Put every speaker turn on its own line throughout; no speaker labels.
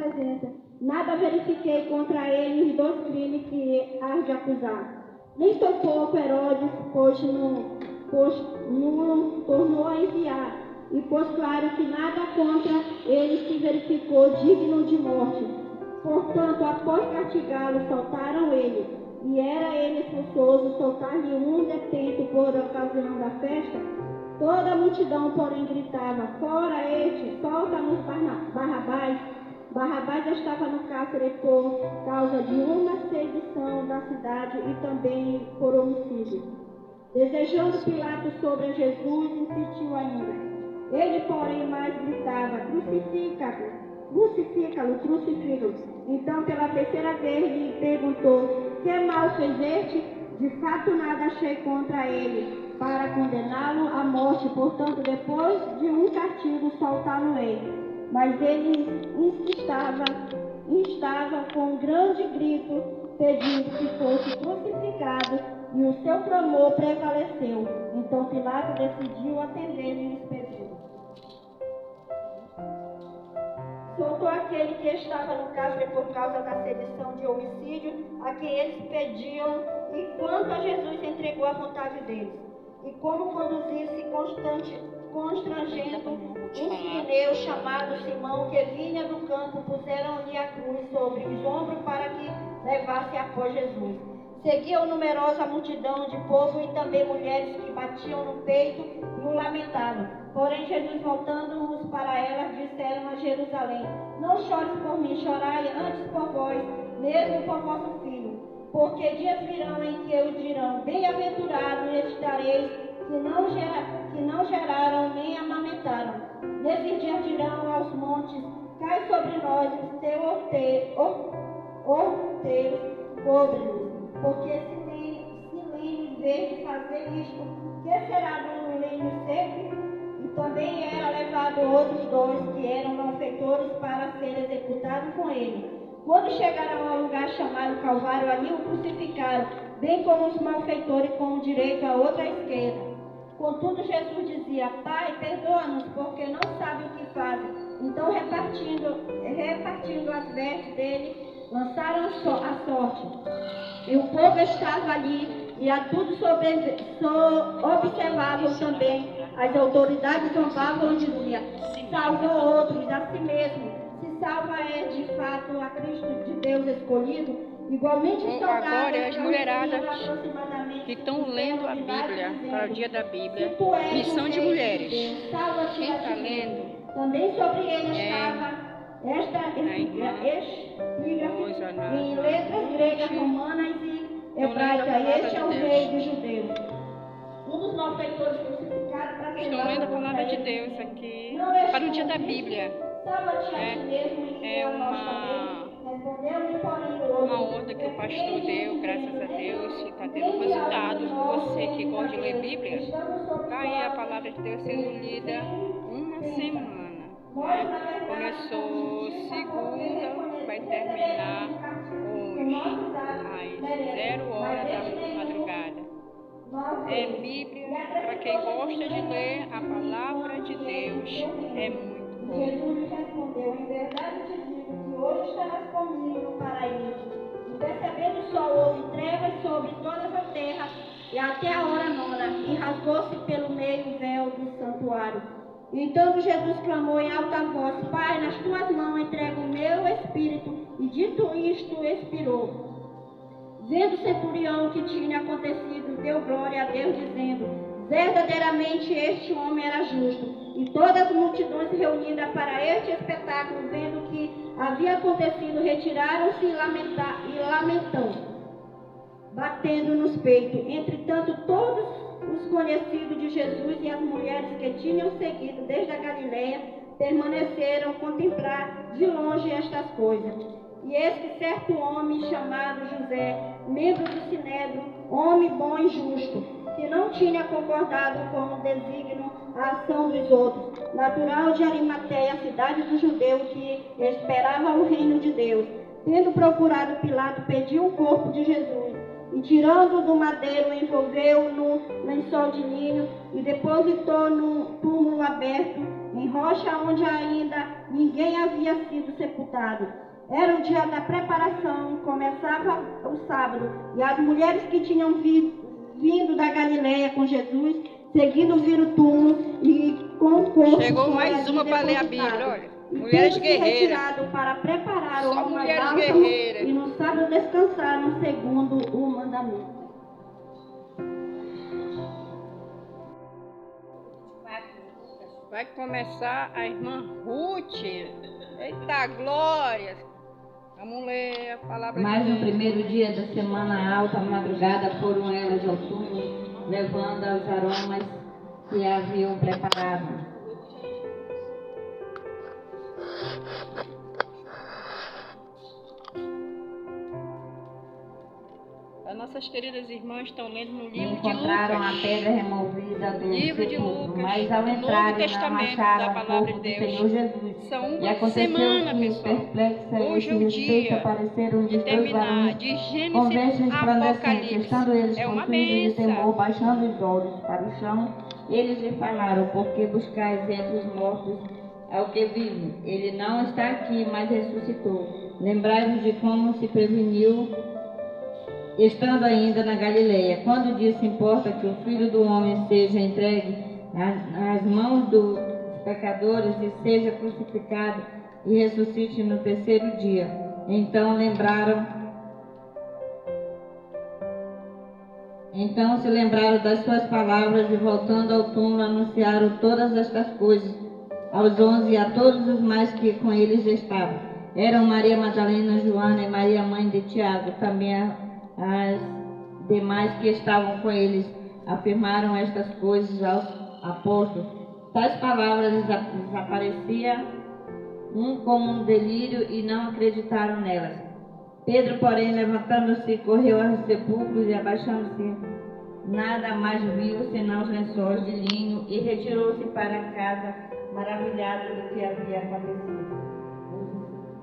presença, nada verifiquei contra ele dos crimes que há de acusar. Nem foi pouco Herodes, pois não tornou a enviar, e pôs claro que nada contra ele se verificou digno de morte. Portanto, após castigá-lo, soltaram ele, e era ele forçoso soltar-lhe um detento por ocasião da festa. Toda a multidão, porém, gritava: fora este, solta-nos Barrabás. Barrabás estava no cárcere por causa de uma sedição da cidade e também por homicídio. Desejando Pilatos sobre Jesus, insistiu ainda. Ele, porém, mais gritava: crucifica-lo, crucifica-lo. Então, pela terceira vez, lhe perguntou: que mal fez este? De fato, nada achei contra ele, para condená-lo à morte. Portanto, depois de um castigo, soltá-lo-ei. Mas ele instava com um grande grito, pedindo que fosse crucificado, e o seu clamor prevaleceu. Então Pilatos decidiu atender-lhe os pedidos. Soltou aquele que estava no cárcere por causa da sedição de homicídio, a quem eles pediam, e quanto a Jesus entregou à vontade deles. E como conduzir-se constrangendo, um sirineu chamado Simão, que vinha do campo, puseram-lhe a cruz sobre os ombros para que levasse após Jesus. Seguiam numerosa multidão de povo e também mulheres que batiam no peito e o lamentavam. Porém, Jesus, voltando-os para elas, disseram a Jerusalém: não chores por mim, chorai antes por vós, mesmo por vosso filho. Porque dias virão em que eu dirão: bem-aventurados estareis, que não geraram nem amamentaram. Nesse dia dirão aos montes: cai sobre nós o teu outeiro, cobre-nos. Porque se lhes verde fazer isto, que será do lenho seco? E também era levado outros dois, que eram malfeitores, para ser executados com ele. Quando chegaram ao lugar chamado Calvário, ali o crucificaram, bem como os malfeitores, com o direito à outra esquerda. Contudo, Jesus dizia: Pai, perdoa-nos, porque não sabem o que fazem. Então, repartindo as vestes dele, lançaram a sorte. E o povo estava ali, e a tudo observavam também. As autoridades zombavam e diziam: salvou outros, a si mesmo. Se salva é de fato a Cristo de Deus escolhido. Igualmente
agora as mulheradas que estão lendo a Bíblia para o dia da Bíblia, missão de mulheres. Quem está lendo?
Também sobre ele estava esta epígrafe em letras gregas, romanas e hebraicas: este é o rei dos judeus. Um dos malfeitores crucificados para ser
Estão lendo a palavra de Deus aqui para o dia da Bíblia. É uma ordem que o pastor deu, graças a Deus, e está tendo resultado. Você que gosta de ler Bíblia, está aí a palavra de Deus sendo lida uma semana. Começou segunda, vai terminar hoje, às 0 horas da madrugada. É Bíblia para quem gosta de ler a palavra de Deus. É muito bom.
Jesus lhe respondeu: em verdade te digo que hoje estarás comigo no paraíso. E percebendo o sol, houve trevas sobre toda a terra, e até a hora nona, e rasgou-se pelo meio o véu do santuário. Então Jesus clamou em alta voz: Pai, nas tuas mãos entrego o meu espírito. E dito isto, expirou. Vendo o centurião o que tinha acontecido, deu glória a Deus, dizendo: verdadeiramente este homem era justo. E todas as multidões reunidas para este espetáculo, vendo o que havia acontecido, retiraram-se e lamentando, batendo nos peitos. Entretanto, todos os conhecidos de Jesus e as mulheres que tinham seguido desde a Galileia permaneceram a contemplar de longe estas coisas. E eis que certo homem chamado José, membro do Sinédrio, homem bom e justo, que não tinha concordado com o desígnio, a ação dos outros, natural de Arimateia, cidade do judeu, que esperava o reino de Deus, tendo procurado Pilato, pediu o corpo de Jesus, e tirando do madeiro, envolveu-o no lençol de linho, e depositou num túmulo aberto, em rocha onde ainda ninguém havia sido sepultado. Era o dia da preparação, começava o sábado, e as mulheres que tinham vindo da Galileia com Jesus, seguindo viram o túmulo e com o corpo.
Chegou mais uma para ler a Bíblia, olha. Mulheres guerreiras.
Para preparar
Só
uma
mulheres
bálsamo,
guerreiras.
e no sábado descansaram segundo o mandamento.
Vai começar a irmã Ruth. Eita glória! Vamos ler a palavra
Mas
de
no
Deus.
primeiro dia da semana alta, à madrugada, foram elas ao túmulo, levando os aromas que haviam preparado.
As nossas queridas irmãs estão lendo no livro de
Encontraram
Lucas.
a pedra removida do
Livro de
sepulcro,
Lucas,
mas ao
Novo
entrarem não
Testamento da
acharam o
Palavra
corpo
de
do
Deus.
Senhor Jesus.
São
E
uma
aconteceu
semana,
que,
pessoal.
perplexa a
Hoje é
esse
o
respeito,
dia
apareceram
de
os dois
terminar
varões
de
com
Gênesis
vestes resplandecentes,
Apocalipse.
estando eles
É uma
possuídos de temor,
benção.
baixando os olhos para o chão, eles lhe falaram: por que buscais entre os mortos ao que vive? Ele não está aqui, mas ressuscitou. Lembrai-vos de como se preveniu estando ainda na Galileia, quando disse: importa que o Filho do Homem seja entregue às mãos dos pecadores e seja crucificado e ressuscite no terceiro dia. Então se lembraram das suas palavras e, voltando ao túmulo, anunciaram todas estas coisas aos 11 e a todos os mais que com eles estavam. Eram Maria Madalena, Joana e Maria, mãe de Tiago. Também as demais que estavam com eles afirmaram estas coisas aos apóstolos. Tais palavras lhes apareciam como um delírio e não acreditaram nelas. Pedro, porém, levantando-se, correu aos sepulcros e, abaixando-se, nada mais viu senão os lençóis de linho, e retirou-se para casa, maravilhado do que havia acontecido.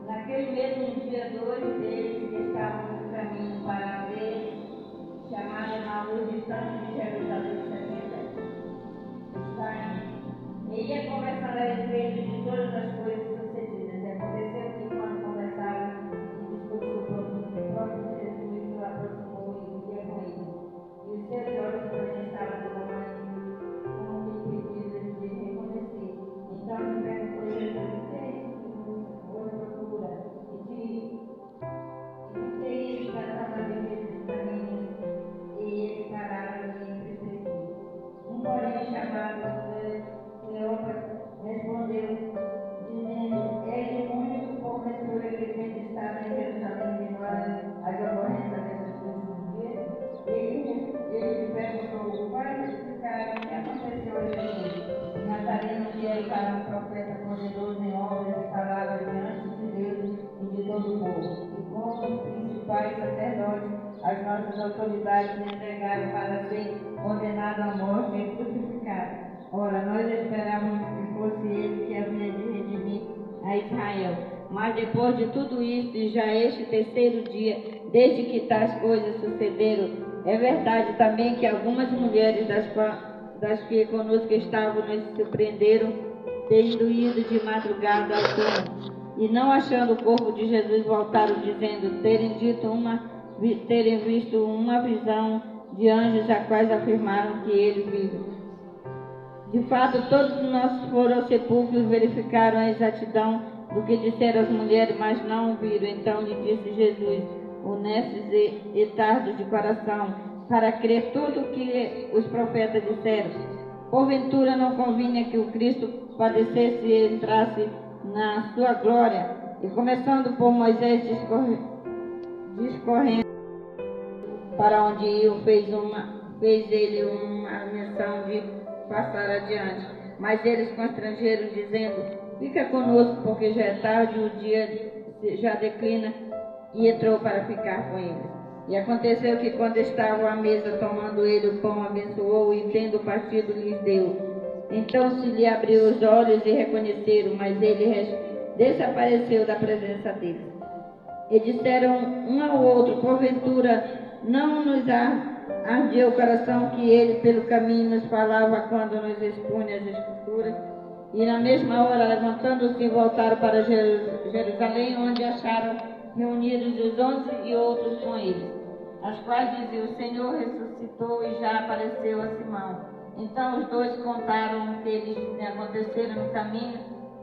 Naquele mesmo dia, dois deles que estavam no caminho para ver, chamaram Maús, distante de Jerusalém, 70 e ia conversando a respeito de todas as coisas sucedidas. E aconteceu que, quando conversavam e discutiam o próprio Jesus, o aproximou e ia com ele. E os seus olhos também estavam no tamanho como que impedidos de reconhecer. Então lhe perguntou Jesus: o que é isso que vos procura? E eles tratavam a viver dos caminhos, e eles pararam e entristecidos. Um, porém, chamado Cleopas, respondeu, dizendo: é o único porventura que tem estado em Jerusalém de nós as ocorrências desses últimos dias. Ele lhe perguntou: vai explicar o que aconteceu a Jesus? Nazareno, que era para um profeta poderoso em obras e palavras diante de Deus e de todo o povo. E como os principais sacerdotes, as nossas autoridades lhe entregaram para ser condenado à morte e crucificado. Ora, nós esperávamos que fosse ele que havia de redimir a Israel. Mas depois de tudo isto, e já este terceiro dia, desde que tais coisas sucederam, é verdade também que algumas mulheres das que conosco estavam nos surpreenderam, tendo ido de madrugada ao túmulo, e não achando o corpo de Jesus, voltaram dizendo terem visto uma visão de anjos, a quais afirmaram que ele vive. De fato, todos os nossos foram ao sepulcro e verificaram a exatidão do que disseram as mulheres, mas não o viram. Então lhe disse Jesus: honestos e tardos de coração, para crer tudo o que os profetas disseram. Porventura não convinha que o Cristo padecesse e entrasse na sua glória? E começando por Moisés, discorrendo para onde iam, fez ele uma menção de passar adiante. Mas eles constrangeram, dizendo: fica conosco, porque já é tarde, o dia já declina. E entrou para ficar com eles. E aconteceu que, quando estavam à mesa, tomando ele o pão, abençoou e, tendo partido, lhes deu. Então se lhe abriu os olhos e reconheceram, mas ele desapareceu da presença deles. E disseram um ao outro: porventura não nos ardia o coração que ele pelo caminho nos falava quando nos expunha as Escrituras? E na mesma hora, levantando-se, voltaram para Jerusalém, onde acharam reunidos os 11 e outros com eles, as quais diziam: o Senhor ressuscitou e já apareceu a Simão. Então os dois contaram o que lhes acontecera no caminho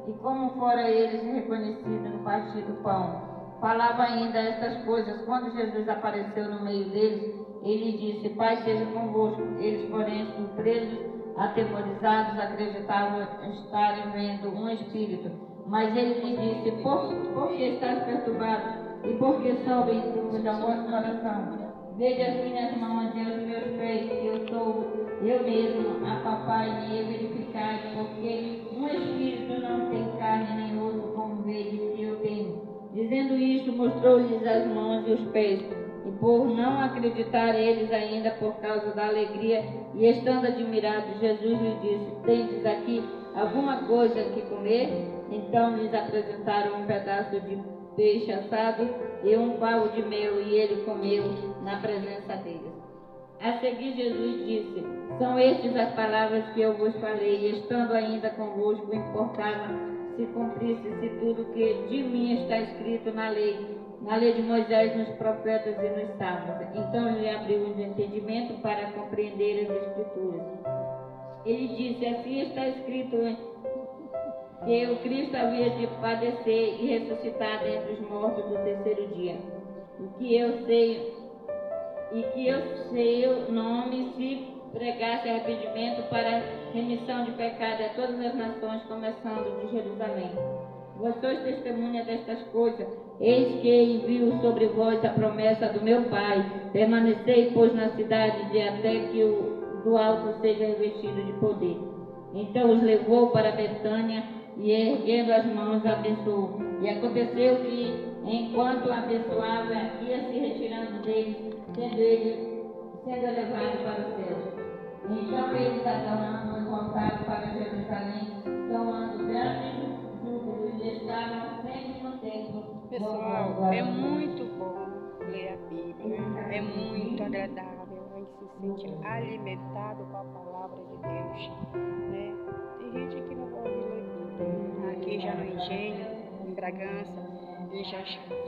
e como fora eles reconhecidos no partir do pão. Falava ainda estas coisas quando Jesus apareceu no meio deles. Ele disse: Pai seja convosco. Eles, porém, surpresos, atemorizados, acreditavam estarem vendo um espírito. Mas ele lhes disse: por que estás perturbado? E por que sobem dúvidas ao vosso coração? Vede as minhas mãos e os meus pés, que eu sou eu mesmo, a papai, e verificai, porque um espírito não tem carne nem osso, como vedes que eu tenho. Dizendo isto, mostrou-lhes as mãos e os pés. E por não acreditar eles ainda por causa da alegria, e estando admirados, Jesus lhes disse: tendes aqui alguma coisa que comer? Então lhes apresentaram um pedaço de peixe assado e um favo de mel, e ele comeu na presença deles. A seguir Jesus disse: são estas as palavras que eu vos falei, e estando ainda convosco, importava se cumprisse-se tudo que de mim está escrito na lei de Moisés, nos profetas e nos salmos. Então ele abriu o entendimento para compreender as Escrituras. Ele disse: assim está escrito que o Cristo havia de padecer e ressuscitar dentre os mortos no terceiro dia. O que eu sei o nome se pregasse arrependimento para remissão de pecado a todas as nações, começando de Jerusalém. Vós sois testemunha destas coisas. Eis que envio sobre vós a promessa do meu Pai. Permanecei, pois, na cidade, de até que o do alto seja revestido de poder. Então os levou para Betânia e, erguendo as mãos, abençoou. E aconteceu que, enquanto abençoava, ia se retirando deles, sendo elevado para o céu. Então eles, adorando, voltaram para Jerusalém, tomando grandes júbilos, e estavam sempre no templo.
Pessoal, é muito bom ler a Bíblia, é muito agradável, a gente se sente alimentado com a palavra de Deus, né? Tem gente que não gosta de ler Bíblia, aqui já no Engenho, em Bragança, eles já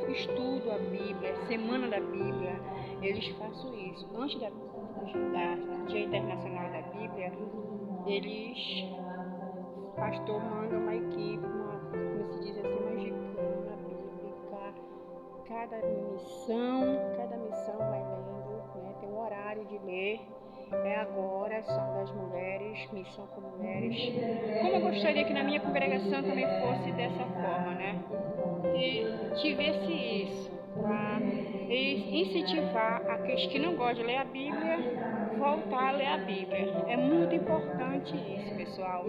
estudam a Bíblia, Semana da Bíblia, eles fazem isso. Antes da Dia Internacional da Bíblia, eles, pastor manda uma equipe, como se diz assim, uma gicana bíblica, cada missão vai lendo, né? Tem um horário de ler, é agora, são das mulheres, missão com mulheres. Como eu gostaria que na minha congregação também fosse dessa forma, né? Que tivesse isso, para incentivar aqueles que não gostam de ler a Bíblia, voltar a ler a Bíblia. É muito importante isso, pessoal.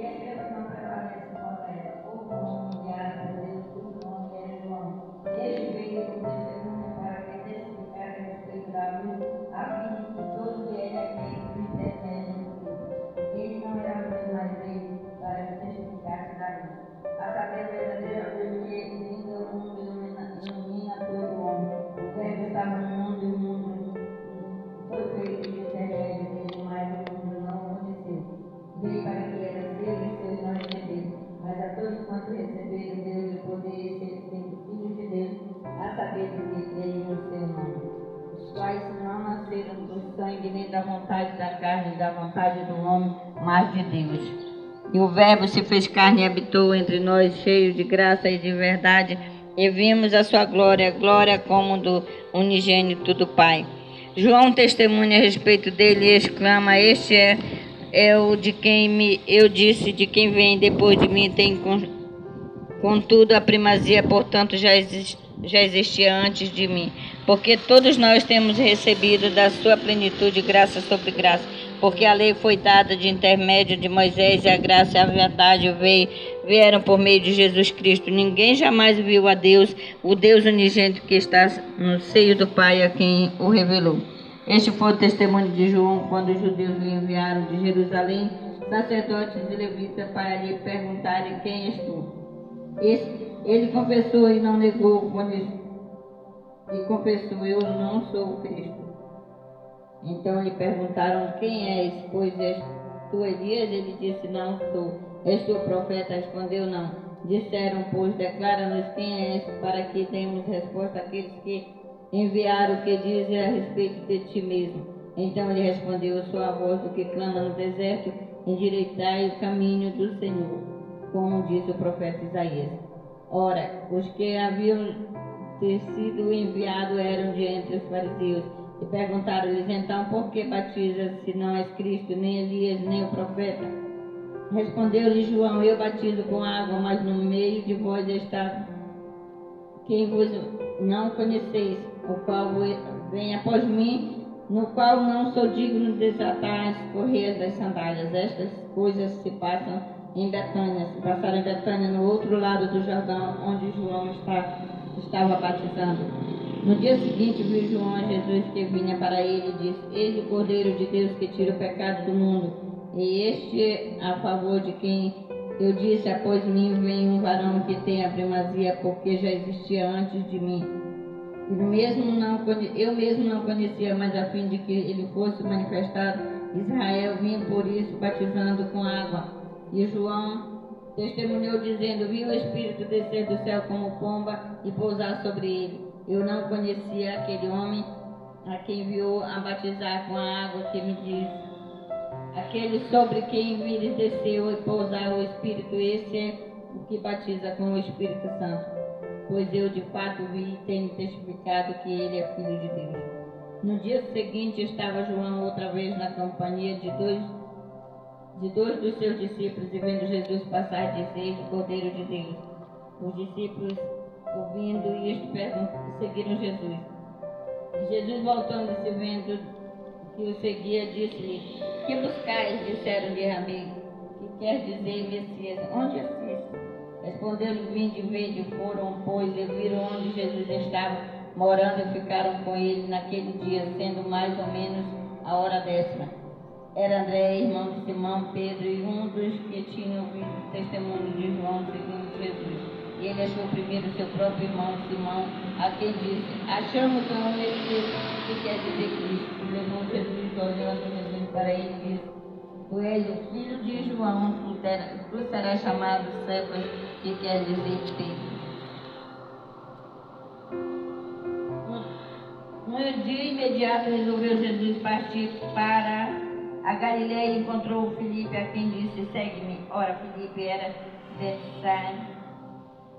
Nem da vontade da carne, da vontade do homem, mas de Deus. E o Verbo se fez carne e habitou entre nós, cheio de graça e de verdade, e vimos a sua glória, glória como do unigênito do Pai. João testemunha a respeito dele e exclama: este é o de quem eu disse, de quem vem depois de mim, tem contudo a primazia, portanto já existia antes de mim, porque todos nós temos recebido da sua plenitude graça sobre graça, porque a lei foi dada de intermédio de Moisés e a graça e a verdade vieram por meio de Jesus Cristo. Ninguém jamais viu a Deus, o Deus unigênito que está no seio do Pai, a quem o revelou. Este foi o testemunho de João quando os judeus lhe enviaram de Jerusalém sacerdotes e levitas para lhe perguntarem: quem és tu? Ele confessou e não negou, e confessou: eu não sou o Cristo. Então lhe perguntaram: quem és? Pois és tu Elias? Ele disse: não sou. És tu profeta? Respondeu, não. Disseram, pois, declara-nos quem és, para que demos resposta àqueles que enviaram o que dizem a respeito de ti mesmo. Então ele respondeu, eu sou a voz do que clama no deserto, endireitai o caminho do Senhor, como disse o profeta Isaías. Ora, os que haviam sido enviados eram de entre os fariseus, e perguntaram-lhes, então, por que batizas, se não és Cristo, nem Elias, nem o profeta? Respondeu-lhe João, eu batizo com água, mas no meio de vós está quem vos não conheceis, o qual vem após mim, no qual não sou digno de desatar as correias das sandálias. Estas coisas se passaram em Betânia, no outro lado do Jordão, onde João estava batizando. No dia seguinte viu João a Jesus que vinha para ele e disse, eis o Cordeiro de Deus que tira o pecado do mundo. E este a favor de quem eu disse, após mim vem um varão que tem a primazia, porque já existia antes de mim. Eu mesmo não conhecia, mas a fim de que ele fosse manifestado, Israel vinha por isso batizando com água. E João testemunhou dizendo, vi o Espírito descer do céu como pomba e pousar sobre ele. Eu não conhecia aquele homem a quem enviou a batizar com a água, que me diz, aquele sobre quem vires desceu e pousar o Espírito, esse é o que batiza com o Espírito Santo. Pois eu de fato vi e tenho testificado que ele é Filho de Deus. No dia seguinte estava João outra vez na companhia de dois dos seus discípulos, e vendo Jesus passar, disse, eis o Cordeiro de Deus. Os discípulos, ouvindo isto, seguiram Jesus. E Jesus, voltando-se, vendo que o seguia, disse-lhe, que buscais? Disseram-lhe, amigo, que quer dizer Messias? Onde assiste? Respondeu-lhe, vinde, vede. Foram, pois, e viram onde Jesus estava morando, e ficaram com ele naquele dia, sendo mais ou menos a hora 10ª. Era André, irmão de Simão, Pedro, e um dos que tinham ouvido o testemunho de João, segundo Jesus. E ele achou primeiro seu próprio irmão Simão, a quem disse, achamos um Messias, que quer dizer Cristo. E levou Jesus, olhando Jesus para ele, e disse, tu és o filho de João, tu serás chamado Cefas, que quer dizer Pedro. No dia imediato resolveu Jesus partir para a Galileia e encontrou Filipe, a quem disse, segue-me. Ora, Filipe era Betsaida,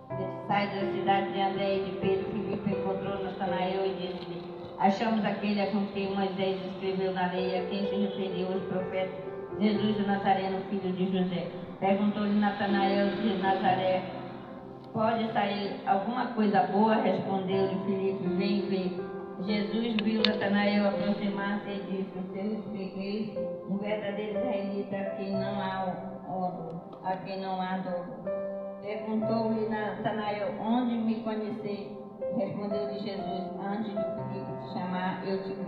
da cidade de André e de Pedro. Filipe encontrou Natanael e disse-lhe, achamos aquele a quem Moisés escreveu na lei, a quem se referiu os profetas, Jesus o Nazareno, filho de José. Perguntou-lhe Natanael de Nazaré, pode sair alguma coisa boa? Respondeu-lhe Filipe, vem ver. Jesus viu Natanael aproximar-se e disse, se eu expliqueis, um verdadeiro israelita a quem não há dolo. Perguntou-lhe Natanael, onde me conhecei? Respondeu-lhe Jesus, antes de Filipe te chamar, eu te vi,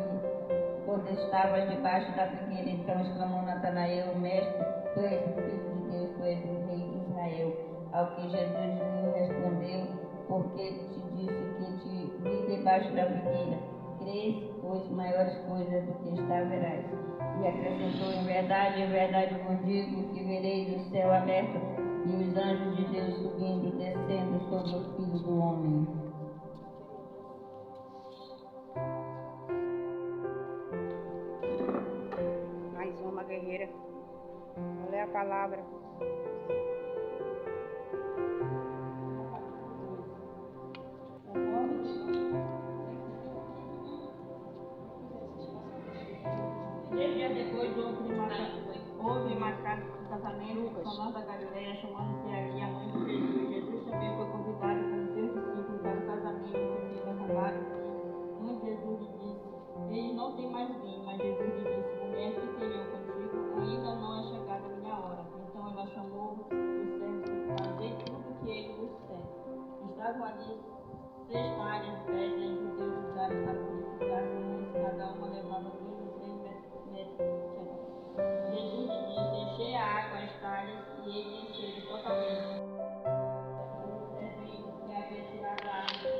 quando estavas debaixo da figueira. Então exclamou Natanael, mestre, tu és o Filho de Deus, tu és o Rei de Israel. Ao que Jesus lhe respondeu, porque te disse que te vi debaixo da figueira, crês, pois maiores coisas do que está verás. E acrescentou, em verdade vos digo que vereis o céu aberto e os anjos de Deus subindo, descendo sobre o Filho do Homem.
Mais uma guerreira. Vou ler a palavra.
Depois houve marcado o casamento com Caná da Galileia, chamando-se ali a mãe de Jesus. Jesus também foi convidado pelos seus discípulos para o casamento que se arrumado. Então Jesus lhe disse, eles não têm mais vinho, mas Jesus lhe disse, mulher, que tenho eu contigo, ainda não é chegada a minha hora. Então ela chamou os servos para fazer tudo o que ele vos disser. Estavam ali 6 talhas de pedra em que Deus usaram para purificar as mães, cada uma levava 2 ou 3 metros. Jesus lhe disse, enchei a água as talhas, e ele encheu totalmente. O servente que havia tirado a água,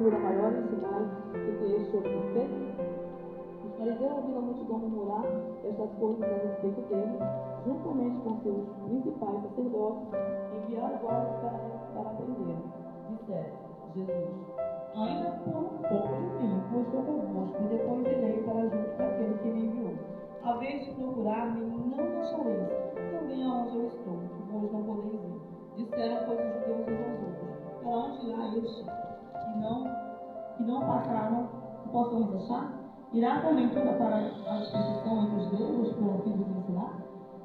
porventura maiores sinais do que este outro fez? Os fariseus, ouvindo a multidão murmurar estas coisas a respeito dele, juntamente com seus principais sacerdotes, enviaram guardas para prendê-lo. Disseram: Jesus, ainda por um pouco de tempo estou convosco, e depois irei para junto daquele que me enviou. A vez de procurar-me, não me achareis, também aonde eu estou, vós não podeis ir. Disseram, pois, os judeus uns aos outros: para onde irá este, que não passaram, que possamos achar? Irá porventura para a dispersão entre os gregos, pelo fim de ensinar?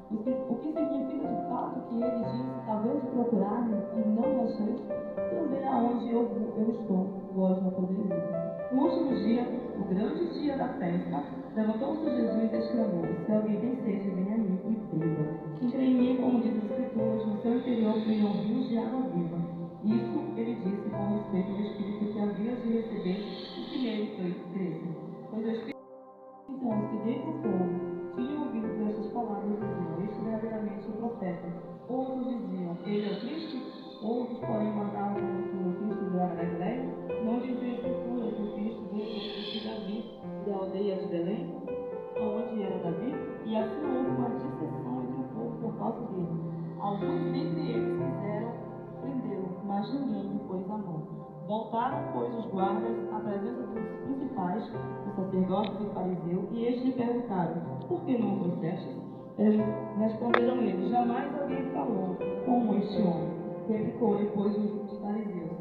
O que significa de fato que ele disse: talvez de procurar-me e não me acheis? Também aonde eu estou, vós não podeis ir. No último dia, o grande dia da festa, levantou-se Jesus e exclamou: se alguém tem sede, venha a mim e beba. Entre em mim, como diz as Escrituras, no seu interior fluirão rios de água viva. Isso ele disse com respeito ao Espírito que havia de receber e que nele foi cresce. Pois o Espírito, então, os que dentro do povo tinham ouvido por estas palavras, diziam: este verdadeiramente é o profeta. Outros diziam: ele é o Cristo. Outros, porém, guardavam como o Cristo da Galileia. Não dizia a Escritura que o Cristo veio do filho de Davi, da aldeia de Belém, onde era Davi? E assim houve uma dissensão entre o povo por causa dele. Alguns dentre eles quiseram prendê-lo, mas ninguém lhe pôs a mão. Voltaram, pois, os guardas à presença dos principais, dos sacerdotes e fariseus, e estes lhe perguntaram: por que não o trouxestes? Responderam eles: jamais alguém falou como este homem. Replicou-lhe, pois, os fariseus: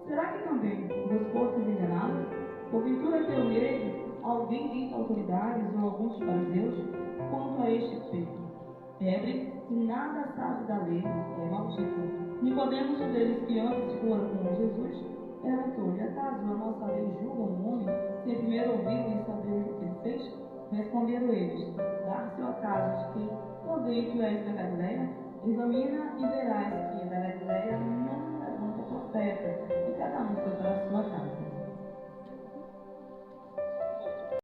será que também vos fostes enganados? Porventura teu nele alguém dentre autoridades ou alguns fariseus? Quanto a este febre, que nada sabe da lei, é maldito. Nicodemos, um deles que antes fora com Jesus, perguntou-lhe: acaso a nossa lei julga um homem sem primeiro ouvi-lo e saber o que ele fez? Responderam eles: dá-se o acaso de que também tu és da Galileia? Examina e verás que da Galileia não levanta profeta, e cada um foi para a sua casa.